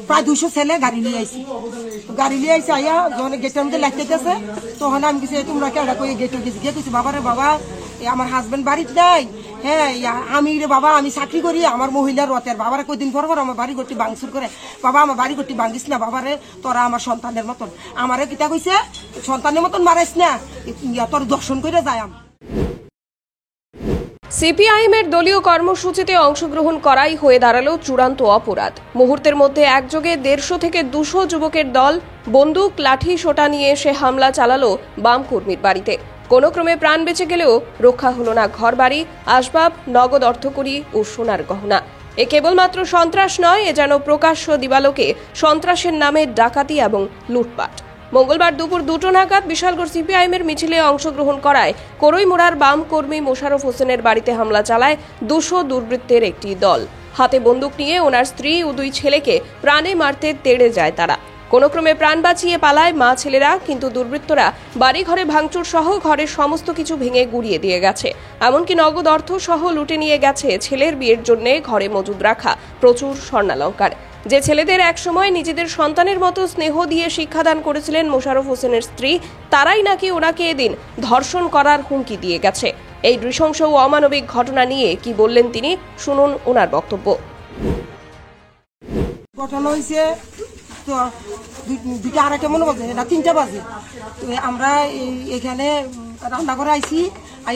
প্রায় 200 ছেলে গাড়ি লিয়ে আইসি আইয়া যখন গেটের মধ্যে লাগতেছে তখন আমি কিছু তোমরা কেডা কই গেটে গেছি গিয়ে কইছি বাবা রে বাবা আমার হাজবেন্ড বাড়িতে নাই, হ্যাঁ আমি রে বাবা আমি চাকরি করি, আমার মহিলার রতের বাবারে কয়দিন পর আমার বাড়ি গটি ভাঙচুর করে, বাবা আমার বাড়ি গটি ভাঙিস না বাবারে, তোরা আমার সন্তানের মতন, আমারে কিতা কইছে সন্তানের মতন মারাইস না, তোর দর্শন করে যায়। সিপিআইএমের দলীয় কর্মসূচিতে অংশগ্রহণ করাই হয়ে দাঁড়ালো চূড়ান্ত অপরাধ। মুহূর্তের মধ্যে একযোগে 150 থেকে 200 যুবকের দল বন্দুক লাঠি সোটা নিয়ে এসে হামলা চালালো বাম কর্মীর বাড়িতে। কোনো ক্রমে প্রাণ বেঁচে গেলেও রক্ষা হলো না ঘরবাড়ি, আসবাব, নগদ অর্থকড়ি ও সোনার গহনা। এ কেবলমাত্র সন্ত্রাস নয়, এ যেন প্রকাশ্য দিবালোকে সন্ত্রাসের নামে ডাকাতি এবং লুটপাট। মঙ্গলবার দুপুর 2টো নাগাদ বিশালগড় সিপিআইএমের মিছিলে অংশগ্রহণ করায় করইমুড়ার বাম কর্মী মোশাররফ হোসেনের বাড়িতে হামলা চালায় 200 দুর্বৃত্তের একটি দল। হাতে বন্দুক নিয়ে ওনার স্ত্রী ও 2 ছেলেকে প্রাণে মারতে তেড়ে যায় তারা। কোনো ক্রমে প্রাণ বাঁচিয়ে পালায় মা ছেলেরা, কিন্তু দুর্বৃত্তরা বাড়ি ঘরে ভাঙচুর সহ ঘরের সমস্ত কিছু ভেঙে গুড়িয়ে দিয়ে গেছে। এমনকি নগদ অর্থ সহ লুটে নিয়ে গেছে ছেলের বিয়ের জন্য ঘরে মজুদ রাখা প্রচুর স্বর্ণালংকার, যে ছেলেদের একসময় নিজেদের সন্তানের মতো স্নেহ দিয়ে শিক্ষাদান করেছিলেন মোশাররফ হোসেনের স্ত্রী, তারাই নাকি ওনাকে এদিন ধর্ষণ করার হুমকি দিয়ে গেছে। এই নৃশংস ও অমানবিক ঘটনা নিয়ে কি বললেন তিনি, শুনুন ওনার বক্তব্য। ঘটনা হয়েছে তো 2টা 2:30 মনে বাজে না 3টা বাজে, আমরা এখানে রান্না করে আইসি,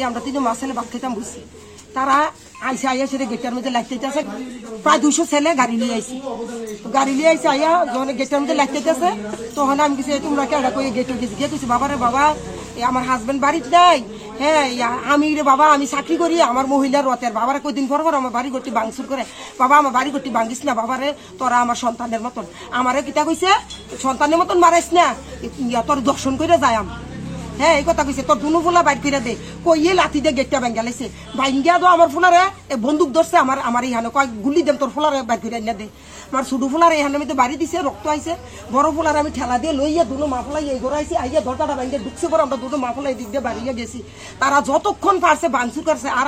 আমরা 3 মাস ছেলে ভাত খেতাম বুঝছি, তারা আইয়া সেটা গেটের মধ্যে লাগতেছে, প্রায় 200 ছেলে গাড়ি লিয়ে আইসি আইয়া যখন গেটের মধ্যে লাগতেছে তখন আমি কিছু তোমরা কেডা কই গেটে গেছি গিয়ে কইছি বাবা রে বাবা আমার হাজবেন্ড বাড়িতে নাই, হ্যাঁ আমি রে বাবা আমি চাকরি করি, আমার মহিলার রতের বাবারে কয়দিন পর আমার বাড়ি গটি ভাঙচুর করে, বাবা আমার বাড়ি গটি ভাঙিস না বাবারে, তোরা আমার সন্তানের মতন, আমারে কিতা কইছে সন্তানের মতন মারাইস না, তোর দর্শন করে যায়। হ্যাঁ এই কথা কইছে, তোর দুনো ফুলা বাইর করে দে, কইয়ে লাঠি দিয়ে গেটটা ভাঙ্গা লাইছে, ভাঙ্গিয়া দো আমার ফুলারে বন্দুক ধরছে, আমার ইহানে কয় গুলি দেন তোর ফুলারে বাইর করে এনে দে, আমার ছোট ফুলার এখানে মধ্যে বাড়ি দিছে, রক্ত আইছে, বড় ফুলার আমি ঠেলা দিয়ে লইয়া দুনো মাফলাই এই ঘর আইসি, আইয়া দরজাটা ভাঙ্গিয়ে ঢুকছে পর আমরা দুটো মাফলাই দিক দিয়ে বাড়িয়ে গেছি, তারা যতক্ষণ পারছে ভাঙচুর করছে। আর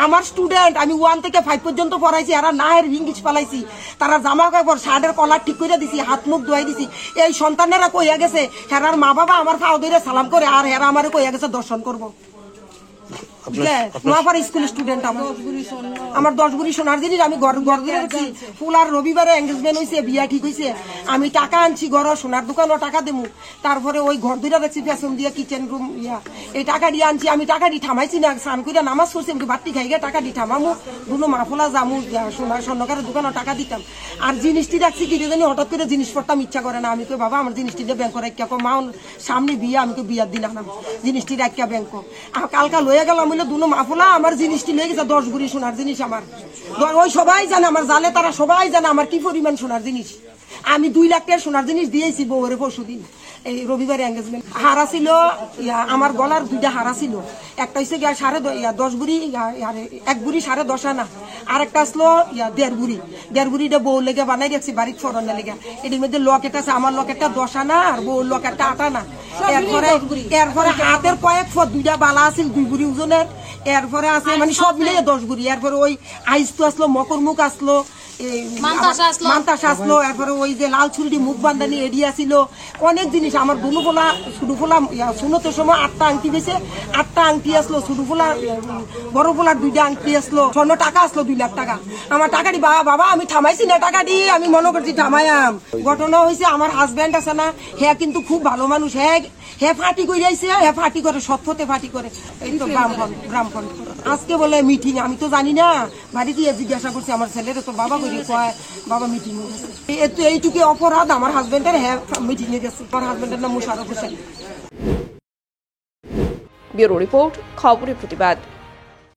আমার স্টুডেন্ট আমি 1 থেকে 5 পর্যন্ত পড়াইছি, এরা নায়ের ইংলিশ পালাইছি, তারা জামা কাপড় শার্টের কলার ঠিক করে দিছি, হাত মুখ ধোয়াই দিছি, এই সন্তানেরা কইয়া গেছে হেরার মা বাবা আমার পাও ধরে সালাম করে, আর হেরা আমারে কইয়া গেছে দর্শন করবো। স্কুল স্টুডেন্ট আমার 10 ভরি সোনার জিনিস আমি ঘর দিয়ে রাখছি, ফুলার রবিবারে এঙ্গেজমেন্ট হয়েছে, বিয়া ঠিক হয়েছে, আমি টাকা আনছি ঘর সোনার দোকানও টাকা দেবো, তারপরে ওই ঘর দুইটা রাখছি পেছন দিয়ে কিচেন রুম এই টাকা দিয়ে আনছি, আমি টাকা দিয়ে থামাইছি না, স্নান করে নামাজ পড়ছি, আমি বাড়তি খাই গিয়ে টাকা দিয়ে থামামু, দুনো মাফলা জামু সোনার স্বর্ণকারের দোকানও টাকা দিতাম, আর জিনিসটি রাখছি কি জানি হঠাৎ করে জিনিস পড়তাম ইচ্ছা করে না, আমি কই বাবা আমার জিনিসটি দিয়ে ব্যাংক রাখিয়া মা সামনে বিয়ে, আমি কই বিয়ার দিন আনাম জিনিসটি রাখিয়া ব্যাংক, কালকা লইয়া গেলাম দুনো মাফলা আমার জিনিসটি লেগে গেছে 10 ভরি সোনার জিনিস, আমার ওই সবাই জানে আমার জালে, তারা সবাই জানে আমার কি পরিমাণ সোনার জিনিস, আমি 2 লাখ টাকার সোনার জিনিস দিয়েছি বউরে পরশুদিন এই রবিবারে এঙ্গেজমেন্ট। হারা ছিল আমার গলার 2টা হারা ছিল, একটা হচ্ছে 10 ভরি 1 ভরি 10.5 আনা, আর একটা আসলো 1.5 ভরিটা বউ লেগে বানাই রাখছি বাড়ির ফরনের লেগে, এটির মধ্যে লকেট আছে, আমার লকেটটা 10 আনা আর বউর লকেটটা 8 আনা, এরপরে হাতের কয়েক ফট 2টা বালা আছিল 2 ভরি ওজনের, এরপরে আছে মানে সব মিলে 10 ভরি, এরপরে ওই আইস তো আসলো, মকর মুখ আসলো, মান্তাস আসলো, এরপরে ওই যে লাল ছুরি মুখ বান্ধানি এডিয়া ছিল, অনেক জিনিস, আমার দুনো ফোলা ছোটো ফোলা শুনোতের সময় 8টা আংটি বেছে, 8টা আংটি আসলো, ছোটো ফোলা বড় ফোলার 2টা আংটি আসলো, স্বর্ণ টাকা আসলো 2 লাখ টাকা, আমার টাকা দি বাবা আমি থামাইছি না, টাকা দি আমি মনে করছি থামায়াম। ঘটনা হয়েছে আমার হাজব্যান্ড আছে না, হ্যাঁ কিন্তু খুব ভালো মানুষ, হ্যাঁ ফাটি করে যাইছে, হ্যাঁ ফাটি করে সৎপথে ফাটি করে, এই তো ব্রাহ্মণ আজকে বলে মিটিং, আমি তো জানি না, বাড়ি দিয়ে জিজ্ঞাসা করছি আমার ছেলেরা, তো বাবা করি কয় বাবা মিটিং এ গেছে, এইটুকু অপরাধ আমার হাজবেন্ডের, হ্যাঁ মিটিং এ গেছে, আমার হাজবেন্ডের নাম মোশাররফ হোসেন। ব্যুরো রিপোর্ট, খবরের প্রতিবাদ।